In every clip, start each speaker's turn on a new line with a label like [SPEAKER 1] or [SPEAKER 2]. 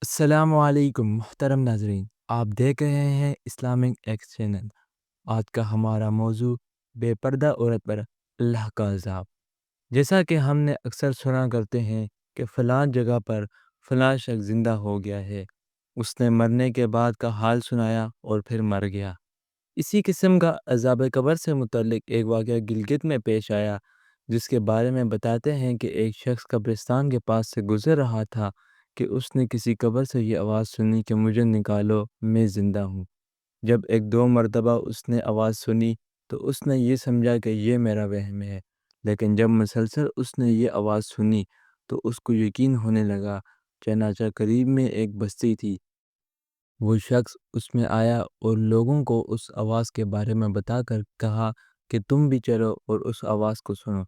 [SPEAKER 1] السلام علیکم محترم ناظرین، آپ دیکھ رہے ہیں اسلامک ایکس چینل۔ آج کا ہمارا موضوع بے پردہ عورت پر اللہ کا عذاب۔ جیسا کہ ہم نے اکثر سنا کرتے ہیں کہ فلاں جگہ پر فلاں شخص زندہ ہو گیا ہے، اس نے مرنے کے بعد کا حال سنایا اور پھر مر گیا۔ اسی قسم کا عذاب قبر سے متعلق ایک واقعہ گلگت میں پیش آیا، جس کے بارے میں بتاتے ہیں کہ ایک شخص قبرستان کے پاس سے گزر رہا تھا کہ اس نے کسی قبر سے یہ آواز سنی کہ مجھے نکالو، میں زندہ ہوں۔ جب ایک دو مرتبہ اس نے آواز سنی تو اس نے یہ سمجھا کہ یہ میرا وہم ہے، لیکن جب مسلسل اس نے یہ آواز سنی تو اس کو یقین ہونے لگا۔ چنانچہ قریب میں ایک بستی تھی، وہ شخص اس میں آیا اور لوگوں کو اس آواز کے بارے میں بتا کر کہا کہ تم بھی چلو اور اس آواز کو سنو۔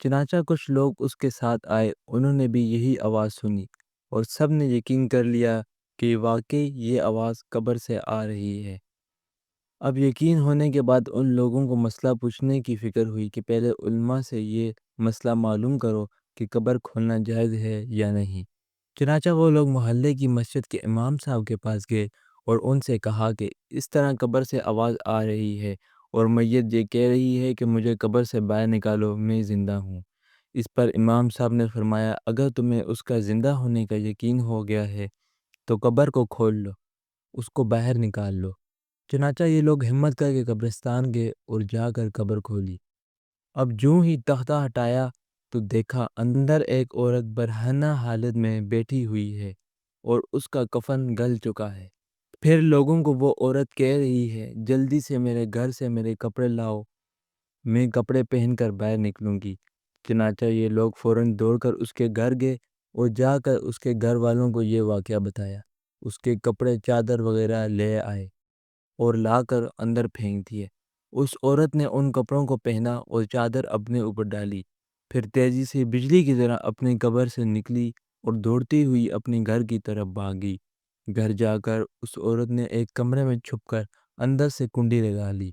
[SPEAKER 1] چنانچہ کچھ لوگ اس کے ساتھ آئے، انہوں نے بھی یہی آواز سنی اور سب نے یقین کر لیا کہ واقعی یہ آواز قبر سے آ رہی ہے۔ اب یقین ہونے کے بعد ان لوگوں کو مسئلہ پوچھنے کی فکر ہوئی کہ پہلے علماء سے یہ مسئلہ معلوم کرو کہ قبر کھولنا جائز ہے یا نہیں۔ چنانچہ وہ لوگ محلے کی مسجد کے امام صاحب کے پاس گئے اور ان سے کہا کہ اس طرح قبر سے آواز آ رہی ہے اور میت یہ کہہ رہی ہے کہ مجھے قبر سے باہر نکالو، میں زندہ ہوں۔ اس پر امام صاحب نے فرمایا، اگر تمہیں اس کا زندہ ہونے کا یقین ہو گیا ہے تو قبر کو کھول لو، اس کو باہر نکال لو۔ چنانچہ یہ لوگ ہمت کر کے قبرستان گئے اور جا کر قبر کھولی۔ اب جوں ہی تختہ ہٹایا تو دیکھا اندر ایک عورت برہنہ حالت میں بیٹھی ہوئی ہے اور اس کا کفن گل چکا ہے۔ پھر لوگوں کو وہ عورت کہہ رہی ہے، جلدی سے میرے گھر سے میرے کپڑے لاؤ، میں کپڑے پہن کر باہر نکلوں گی۔ چنانچہ یہ لوگ فوراً دوڑ کر اس کے گھر گئے اور جا کر اس کے گھر والوں کو یہ واقعہ بتایا۔ اس کے کپڑے چادر وغیرہ لے آئے اور لا کر اندر پھینک دیے۔ اس عورت نے ان کپڑوں کو پہنا اور چادر اپنے اوپر ڈالی، پھر تیزی سے بجلی کی طرح اپنی قبر سے نکلی اور دوڑتی ہوئی اپنے گھر کی طرف بھاگی۔ گھر جا کر اس عورت نے ایک کمرے میں چھپ کر اندر سے کنڈی لگا لی۔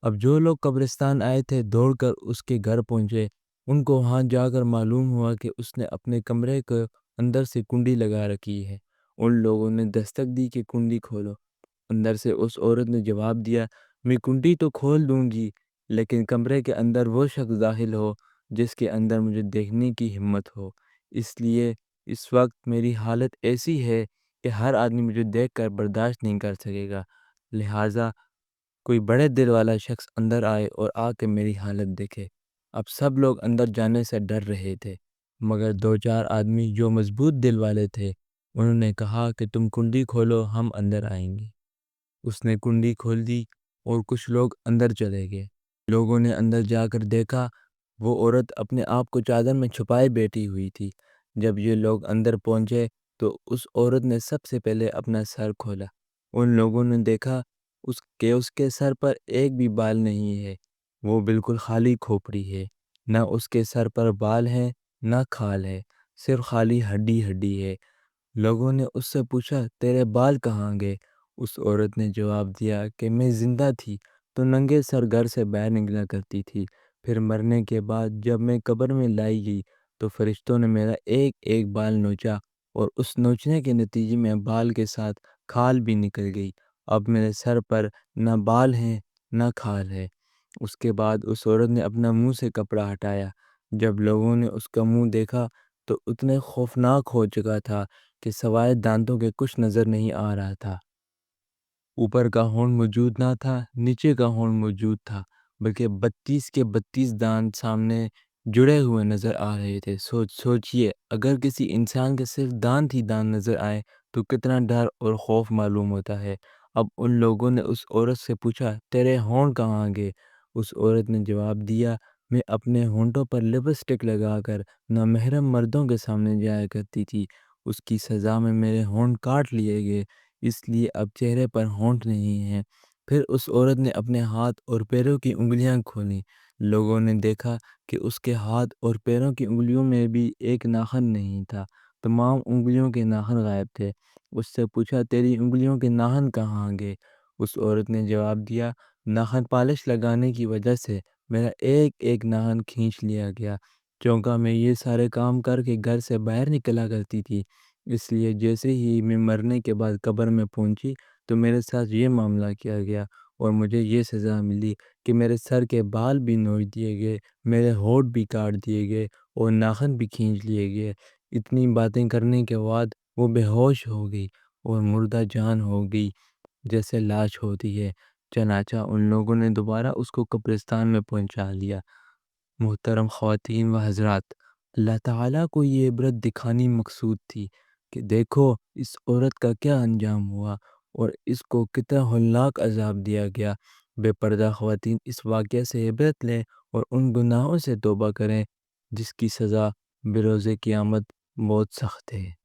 [SPEAKER 1] اب جو لوگ قبرستان آئے تھے دوڑ کر اس کے گھر پہنچے، ان کو وہاں جا کر معلوم ہوا کہ اس نے اپنے کمرے کے اندر سے کنڈی لگا رکھی ہے۔ ان لوگوں نے دستک دی کہ کنڈی کھولو۔ اندر سے اس عورت نے جواب دیا، میں کنڈی تو کھول دوں گی، لیکن کمرے کے اندر وہ شخص داخل ہو جس کے اندر مجھے دیکھنے کی ہمت ہو۔ اس لیے اس وقت میری حالت ایسی ہے کہ ہر آدمی مجھے دیکھ کر برداشت نہیں کر سکے گا، لہٰذا کوئی بڑے دل والا شخص اندر آئے اور آ کے میری حالت دیکھے۔ اب سب لوگ اندر جانے سے ڈر رہے تھے، مگر دو چار آدمی جو مضبوط دل والے تھے انہوں نے کہا کہ تم کنڈی کھولو، ہم اندر آئیں گے۔ اس نے کنڈی کھول دی اور کچھ لوگ اندر چلے گئے۔ لوگوں نے اندر جا کر دیکھا وہ عورت اپنے آپ کو چادر میں چھپائے بیٹھی ہوئی تھی۔ جب یہ لوگ اندر پہنچے تو اس عورت نے سب سے پہلے اپنا سر کھولا۔ ان لوگوں نے دیکھا اس کے سر پر ایک بھی بال نہیں ہے، وہ بالکل خالی کھوپڑی ہے، نہ اس کے سر پر بال ہیں نہ کھال ہے، صرف خالی ہڈی ہڈی ہے۔ لوگوں نے اس سے پوچھا، تیرے بال کہاں گئے؟ اس عورت نے جواب دیا کہ میں زندہ تھی تو ننگے سر گھر سے باہر نکلا کرتی تھی، پھر مرنے کے بعد جب میں قبر میں لائی گئی تو فرشتوں نے میرا ایک ایک بال نوچا اور اس نوچنے کے نتیجے میں بال کے ساتھ کھال بھی نکل گئی۔ اب میرے سر پر نہ بال ہیں نہ کھال ہے۔ اس کے بعد اس عورت نے اپنا منہ سے کپڑا ہٹایا۔ جب لوگوں نے اس کا منہ دیکھا تو اتنے خوفناک ہو چکا تھا کہ سوائے دانتوں کے کچھ نظر نہیں آ رہا تھا۔ اوپر کا ہونٹ موجود نہ تھا، نیچے کا ہونٹ موجود تھا، بلکہ 32 کے 32 دانت سامنے جڑے ہوئے نظر آ رہے تھے۔ سوچئے اگر کسی انسان کے صرف دانت ہی دانت نظر آئے تو کتنا ڈر اور خوف معلوم ہوتا ہے۔ اب ان لوگوں نے اس عورت سے پوچھا، تیرے ہونٹ کہاں گئے؟ اس عورت نے جواب دیا، میں اپنے ہونٹوں پر لپسٹک لگا کر نامحرم مردوں کے سامنے جایا کرتی تھی، اس کی سزا میں میرے ہونٹ کاٹ لیے گئے، اس لیے اب چہرے پر ہونٹ نہیں ہیں۔ پھر اس عورت نے اپنے ہاتھ اور پیروں کی انگلیاں کھولیں۔ لوگوں نے دیکھا کہ اس کے ہاتھ اور پیروں کی انگلیوں میں بھی ایک ناخن نہیں تھا، تمام انگلیوں کے ناخن غائب تھے۔ اس سے پوچھا، تیری انگلیوں کے ناخن کہاں گئے؟ اس عورت نے جواب دیا، ناخن پالش لگانے کی وجہ سے میرا ایک ایک ناخن کھینچ لیا گیا، چونکہ میں یہ سارے کام کر کے گھر سے باہر نکلا کرتی تھی، اس لیے جیسے ہی میں مرنے کے بعد قبر میں پہنچی تو میرے ساتھ یہ معاملہ کیا گیا اور مجھے یہ سزا ملی کہ میرے سر کے بال بھی نوچ دیے گئے، میرے ہونٹ بھی کاٹ دیے گئے اور ناخن بھی کھینچ لیے گئے۔ اتنی باتیں کرنے کے بعد وہ بے ہوش ہو گئی اور مردہ جان ہو گئی جیسے لاش ہوتی ہے۔ چنانچہ ان لوگوں نے دوبارہ اس کو قبرستان میں پہنچا دیا۔ محترم خواتین و حضرات، اللہ تعالیٰ کو یہ عبرت دکھانی مقصود تھی کہ دیکھو اس عورت کا کیا انجام ہوا اور اس کو کتنا ہولناک عذاب دیا گیا۔ بے پردہ خواتین اس واقعہ سے عبرت لیں اور ان گناہوں سے توبہ کریں جس کی سزا بروز قیامت بہت سخت ہے۔